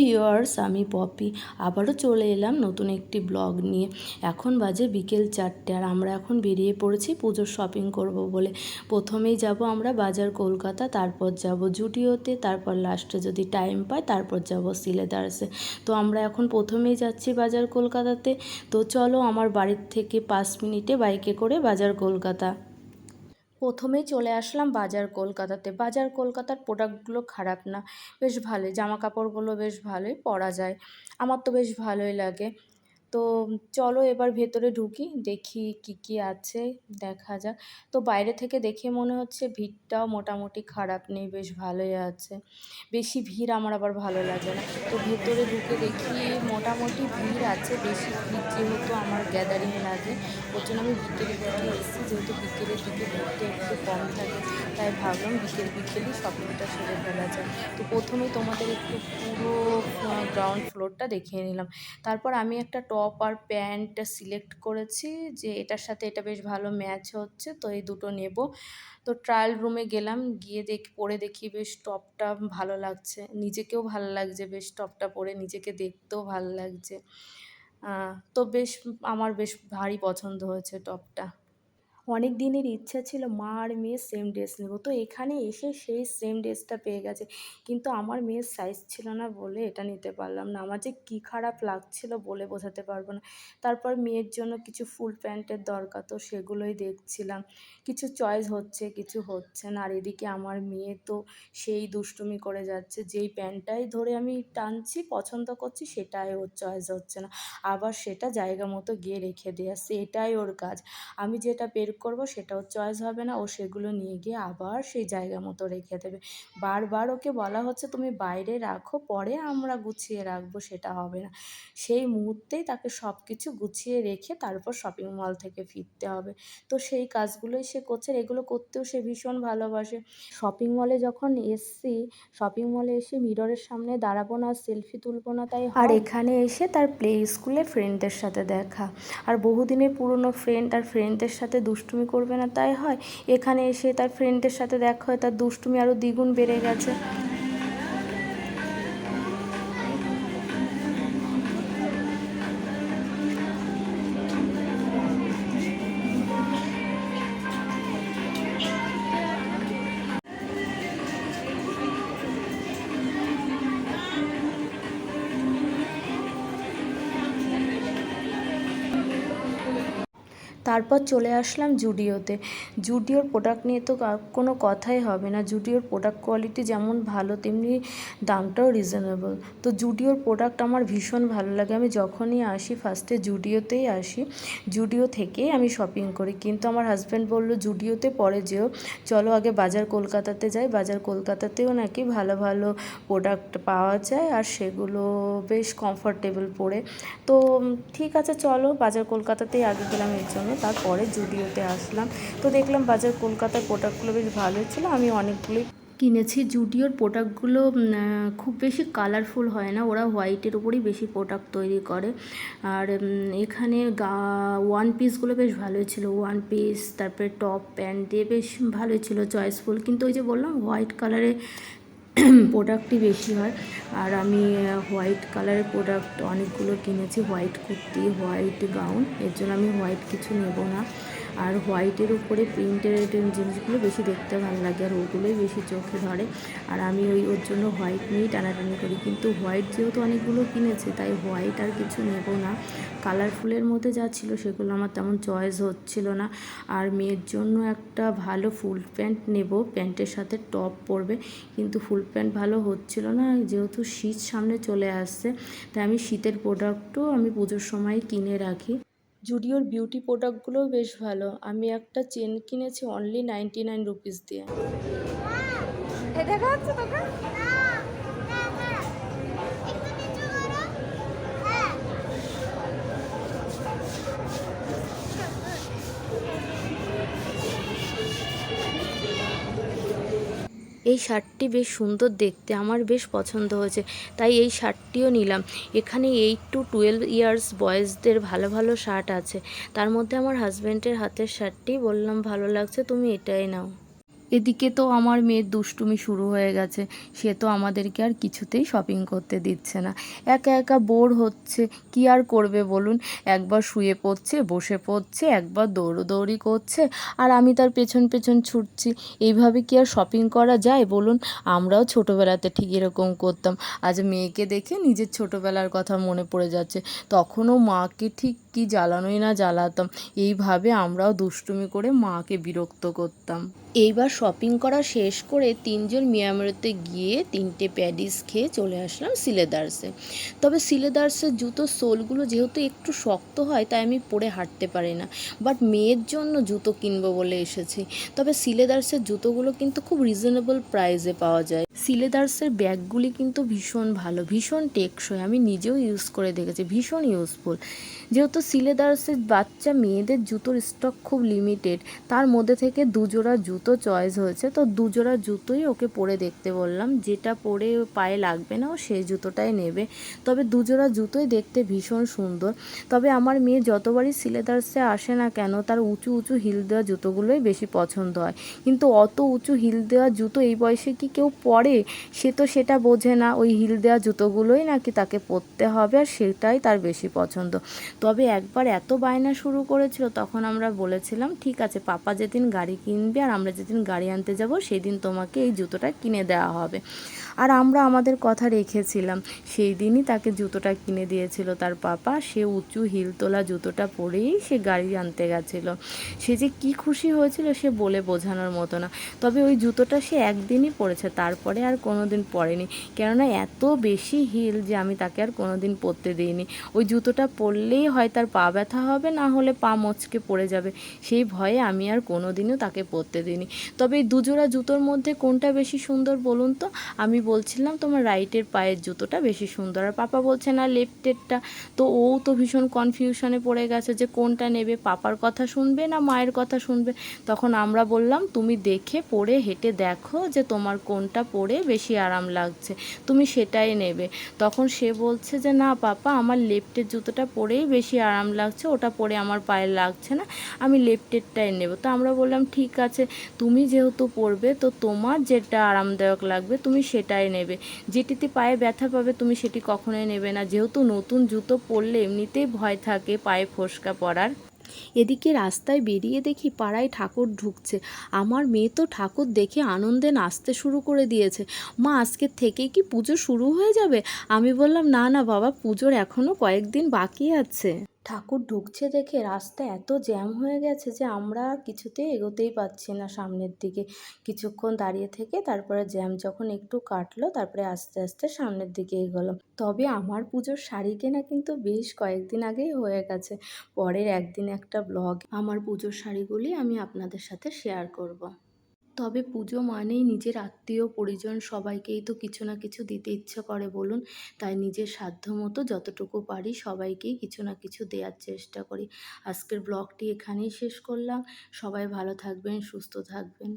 Viewers, আমি poppy আবারও চলে এলাম নতুন একটি ব্লগ নিয়ে। এখন বাজে বিকেল 4টে আর আমরা এখন বেরিয়ে পড়েছি পুজোর শপিং করব বলে। প্রথমেই যাব আমরা বাজার কলকাতা, তারপর যাব জুডিওতে, তারপর লাস্টে যদি টাইম পাই তারপর যাব সিলেদার্সে। তো আমরা এখন প্রথমেই যাচ্ছি বাজার কলকাতাতে। তো চলো, আমার বাড়ির থেকে 5 মিনিটে বাইকে করে বাজার কলকাতা। প্রথমেই চলে আসলাম বাজার কলকাতাতে। বাজার কলকাতার প্রোডাক্টগুলো খারাপ না, বেশ ভালোই, জামা কাপড়গুলো বেশ ভালোই পরা যায়, আমার তো বেশ ভালোই লাগে। তো চলো এবার ভেতরে ঢুকি, দেখি কি কি আছে, দেখা যাক। তো বাইরে থেকে দেখে মনে হচ্ছে ভিড়টাও মোটামুটি খারাপ নেই, বেশ ভালোই আছে। বেশি ভিড় আমার আবার ভালো লাগে না। তো ভেতরে ঢুকে দেখি মোটামুটি ভিড় আছে, বেশি ভিড় যেহেতু আমার গ্যাদারিং লাগে, ওর জন্য আমি বিকেলের দিকে এসেছি, যেহেতু বিকেলের দিকে ভিড়টা একটু কম থাকে, তাই ভাবলাম বিকেলই শপিংটা সেরে ফেলা যায়। তো প্রথমেই তোমাদের একটু পুরো গ্রাউন্ড ফ্লোরটা দেখিয়ে নিলাম। তারপর আমি একটা টপ আর প্যান্ট সিলেক্ট করেছি যে এটার সাথে এটা বেশ ভালো ম্যাচ হচ্ছে, তো এই দুটো নেব। তো ট্রায়াল রুমে গেলাম, গিয়ে পরে দেখি বেশ টপটা ভালো লাগছে, নিজেকেও ভালো লাগছে, বেশ টপটা পরে নিজেকে দেখতেও ভালো লাগছে। তো আমার বেশ ভারী পছন্দ হয়েছে টপটা। অনেক দিনের ইচ্ছা ছিল মা আর মেয়ের সেম ড্রেস নেবো, তো এখানে এসে সেই সেম ড্রেসটা পেয়ে গেছে, কিন্তু আমার মেয়ের সাইজ ছিল না বলে এটা নিতে পারলাম না। আমার যে কী খারাপ লাগছিল বলে বোঝাতে পারবো না। তারপর মেয়ের জন্য কিছু ফুল প্যান্টের দরকার, তো সেগুলোই দেখছিলাম, কিছু চয়েস হচ্ছে কিছু হচ্ছে না। আর এদিকে আমার মেয়ে তো সেই দুষ্টুমি করে যাচ্ছে, যেই প্যান্টটাই ধরে আমি টানছি পছন্দ করছি সেটাই ওর চয়েস হচ্ছে না, আবার সেটা জায়গা মতো গিয়ে রেখে দিয়ে আসছে, এটাই ওর কাজ। আমি যেটা বের করব সেটাও চয়েস হবে না, ও সেগুলো নিয়ে গিয়ে আবার সেই জায়গা মতো রেখে দেবে। বারবার ওকে বলা হচ্ছে তুমি বাইরে রাখো, পরে আমরা গুছিয়ে রাখবো, সেটা হবে না। সেই মুহূর্তেই তাকে সব কিছু গুছিয়ে রেখে তারপর শপিং মল থেকে ফিরতে হবে। তো সেই কাজগুলোই সে করছে, এগুলো করতেও সে ভীষণ ভালোবাসে। শপিং মলে যখন এসছি, শপিং মলে এসে মিররের সামনে দাঁড়াবো না, সেলফি তুলবো না, তাই আর এখানে এসে তার প্লে স্কুলে ফ্রেন্ডদের সাথে দেখা, আর বহুদিনের পুরনো ফ্রেন্ড আর ফ্রেন্ডদের সাথে দুষ্টুমি করবে না তাই হয়, এখানে এসে তার ফ্রেন্ডদের সাথে দেখা হয়, তার দুষ্টুমি আরও দ্বিগুণ বেড়ে গেছে। তারপর চলে আসলাম জুডিওতে। জুডিওর প্রোডাক্ট নিয়ে তো কোনো কথাই হবে না, জুডিওর প্রোডাক্ট কোয়ালিটি যেমন ভালো তেমনি দামটাও রিজনেবল। তো জুডিওর প্রোডাক্ট আমার ভীষণ ভালো লাগে, আমি যখনই আসি ফার্স্টে জুডিওতেই আসি, জুডিও থেকেই আমি শপিং করি। কিন্তু আমার হাজব্যান্ড বলল জুডিওতে পরে যেও, চলো আগে বাজার কলকাতাতে যাই, বাজার কলকাতাতেও নাকি ভালো ভালো প্রোডাক্ট পাওয়া যায় আর সেগুলো বেশ কমফোর্টেবল পরে। তো ঠিক আছে চলো, বাজার কলকাতাতেই আগে গেলাম এর জন্য, তারপরে জুডিওতে আসলাম। তো দেখলাম বাজার কলকাতার প্রোডাক্টগুলো বেশ ভালোই ছিল, আমি অনেকগুলোই কিনেছি। জুডিওর প্রোডাক্টগুলো খুব বেশি কালারফুল হয় না, ওরা হোয়াইটের উপরই বেশি প্রোডাক্ট তৈরি করে। আর এখানে ওয়ান পিসগুলো বেশ ভালোই ছিল, ওয়ান পিস তারপরে টপ প্যান্ট দিয়ে বেশ ভালোই ছিল, চয়েসফুল। কিন্তু ওই যে বললাম হোয়াইট কালারে প্রোডাক্টই বেশি হয়, আর আমি হোয়াইট কালারের প্রোডাক্ট অনেকগুলো কিনেছি, হোয়াইট কুর্তি, হোয়াইট গাউন, এর জন্য আমি হোয়াইট কিছু নেব না। আর হোয়াইটের উপরে প্রিন্টের জিনিসগুলো বেশি দেখতে ভালো লাগে, আর ওগুলোই বেশি চোখে ধরে, আর আমি ওর জন্য হোয়াইট নিয়েই টানাটানি করি। কিন্তু হোয়াইট যেহেতু অনেকগুলো কিনেছি তাই হোয়াইট আর কিছু নেব না। কালারফুলের মধ্যে যা ছিল সেগুলো আমার তেমন চয়েস হচ্ছিল না। আর মেয়ের জন্য একটা ভালো ফুল প্যান্ট নেব, প্যান্টের সাথে টপ পরবে, কিন্তু ফুল প্যান্ট ভালো হচ্ছিল না, যেহেতু শীত সামনে চলে আসছে তাই আমি শীতের প্রোডাক্টও আমি পুজোর সময় কিনে রাখি। জুডিওর বিউটি প্রোডাক্টগুলোও বেশ ভালো, আমি একটা চেন কিনেছি অনলি 99 রুপিস দিয়ে। এই শার্টটি বেশ সুন্দর দেখতে, আমার বেশ পছন্দ হয়েছে, তাই এই শার্টটিও নিলাম। এখানে 8 to 12 ইয়ার্স বয়েজদের ভালো ভালো শার্ট আছে, তার মধ্যে আমার হাজব্যান্ডের হাতের শার্টটি বললাম ভালো লাগছে, তুমি এটাই নাও। এদিকে তো আমার মেয়ের দুষ্টুমি শুরু হয়ে গেছে, সে তো আমাদেরকে আর কিছুতেই শপিং করতে দিচ্ছে না। একা একা বোর হচ্ছে, কি আর করবে বলুন। একবার শুয়ে পড়ছে, বসে পড়ছে, একবার দৌড়োদৌড়ি করছে, আর আমি তার পেছন পেছন ছুটছি। এইভাবে কি আর শপিং করা যায় বলুন? আমরাও ছোটোবেলাতে ঠিক এরকম করতাম। আজ মেয়েকে দেখে নিজের ছোটোবেলার কথা মনে পড়ে যাচ্ছে। তখনও মাকে ঠিক কি জ্বালানোই না জ্বালাতাম। এইভাবে আমরাও দুষ্টুমি করে মাকে বিরক্ত করতাম। এইবার শপিং করা শেষ করে তিনজন মিয়ামোড়তে গিয়ে 3টে প্যাডিস খেয়ে চলে আসলাম সিলেদার্সে। তবে সিলেদার্সের জুতোর সোলগুলো যেহেতু একটু শক্ত হয়, তাই আমি পরে হাঁটতে পারি না। বাট মেয়ের জন্য জুতো কিনবো বলে এসেছি। তবে সিলেদার্সের জুতোগুলো কিন্তু খুব রিজনেবল প্রাইসে পাওয়া যায়। সিলেদার্সের ব্যাগগুলি কিন্তু ভীষণ ভালো, ভীষণ টেকসই। আমি নিজেও ইউজ করে দেখেছি, ভীষণ ইউজফুল। যেহেতু সিলেদার্সের বাচ্চা মেয়েদের জুতোর স্টক খুব লিমিটেড, তার মধ্যে থেকে দুজোড়া জুতো চয়েস হয়েছে, তো দুজোড়া জুতোই ওকে পরে দেখতে বললাম। যেটা পরে পায়ে লাগবে না ও সেই জুতোটাই নেবে। তবে দুজোড়া জুতোই দেখতে ভীষণ সুন্দর। তবে আমার মেয়ে যতবারই সিলেদার্সে আসে না কেন, তার উঁচু উঁচু হিল দেওয়া জুতোগুলোই বেশি পছন্দ হয়। কিন্তু অত উঁচু হিল দেওয়া জুতো এই বয়সে কি কেউ পরে? সে তো সেটা বোঝে না। ওই হিল দেওয়া জুতোগুলোই নাকি তাকে পরতে হবে, আর সেটাই তার বেশি পছন্দ। তবে একবার এত বায়না শুরু করেছিল, তখন আমরা বলেছিলাম ঠিক আছে, পাপা যেদিন গাড়ি কিনবে আর আমরা যেদিন গাড়ি আনতে যাব সেদিন তোমাকে এই জুতোটা কিনে দেওয়া হবে। আর আমরা আমাদের কথা রেখেছিলাম। সেই দিনই তাকে জুতোটা কিনে দিয়েছিল তার পাপা। সে উঁচু হিল তোলা জুতোটা পরেই সে গাড়ি আনতে গেছিলো। সে যে কি খুশি হয়েছিল সে বলে বোঝানোর মতো না। তবে ওই জুতোটা সে একদিনই পরেছে, তারপরে আর কোনো দিন পরেনি। কেননা এত বেশি হিল যে আমি তাকে আর কোনো দিন পরতে দিইনি। ওই জুতোটা পরলেই হয় তার পা ব্যথা হবে, না হলে পা মচকে পড়ে যাবে। সেই ভয়ে আমি আর কোনো দিনও তাকে পরতে দিইনি। তবে এই দুজোড়া জুতোর মধ্যে কোনটা বেশি সুন্দর বলুন তো? আমি বলছিলাম তোমার রাইটের পায়ের জুতোটা বেশি সুন্দর, আর পাপা বলছে না লেফটেরটা। তো ও তো ভীষণ কনফিউশনে পড়ে গেছে যে কোনটা নেবে, পাপার কথা শুনবে না মায়ের কথা শুনবে। তখন আমরা বললাম তুমি দেখে পরে হেঁটে দেখো যে তোমার কোনটা পরে বেশি আরাম লাগছে, তুমি সেটাই নেবে। তখন সে বলছে যে না পাপা, আমার লেফটের জুতোটা পরেই বেশি আরাম লাগছে, ওটা পরে আমার পায়ে লাগছে না, আমি লেফটেরটাই নেব। তো আমরা বললাম ঠিক আছে, তুমি যেহেতু পরবে তো তোমার যেটা আরামদায়ক লাগবে তুমি সেটাই নেবে। যেটিতে পায়ে ব্যথা পাবে তুমি সেটি কখনোই নেবে না, যেহেতু নতুন জুতো পরলে এমনিতেই ভয় থাকে পায়ে ফোস্কা পড়ার। এদিকে রাস্তায় বেরিয়ে দেখি পাড়ায় ঠাকুর ঢুকছে। আমার মেয়ে তো ঠাকুর দেখে আনন্দে নাচতে শুরু করে দিয়েছে। মা, আজকের থেকেই কি পুজো শুরু হয়ে যাবে? আমি বললাম না না বাবা, পুজোর এখনও কয়েকদিন বাকি আছে। ঠাকুর ঢুকছে দেখে রাস্তা এত জ্যাম হয়ে গেছে যে আমরা আর কিছুতেই এগোতেই পারছি না সামনের দিকে। কিছুক্ষণ দাঁড়িয়ে থেকে তারপরে জ্যাম যখন একটু কাটলো, তারপরে আস্তে আস্তে সামনের দিকে এগোলাম। তবে আমার পুজোর শাড়ি কেনা কিন্তু বেশ কয়েকদিন আগেই হয়ে গেছে। পরের একদিন একটা ব্লগ আমার পুজোর শাড়িগুলি আমি আপনাদের সাথে শেয়ার করব। তবে পুজো মানেই নিজের আত্মীয় পরিজন সবাইকেই তো কিছু না কিছু দিতে ইচ্ছে করে বলুন। তাই নিজের সাধ্য মতো যতটুকু পারি সবাইকেই কিছু না কিছু দেওয়ার চেষ্টা করি। আজকের ব্লগটি এখানেই শেষ করলাম। সবাই ভালো থাকবেন, সুস্থ থাকবেন।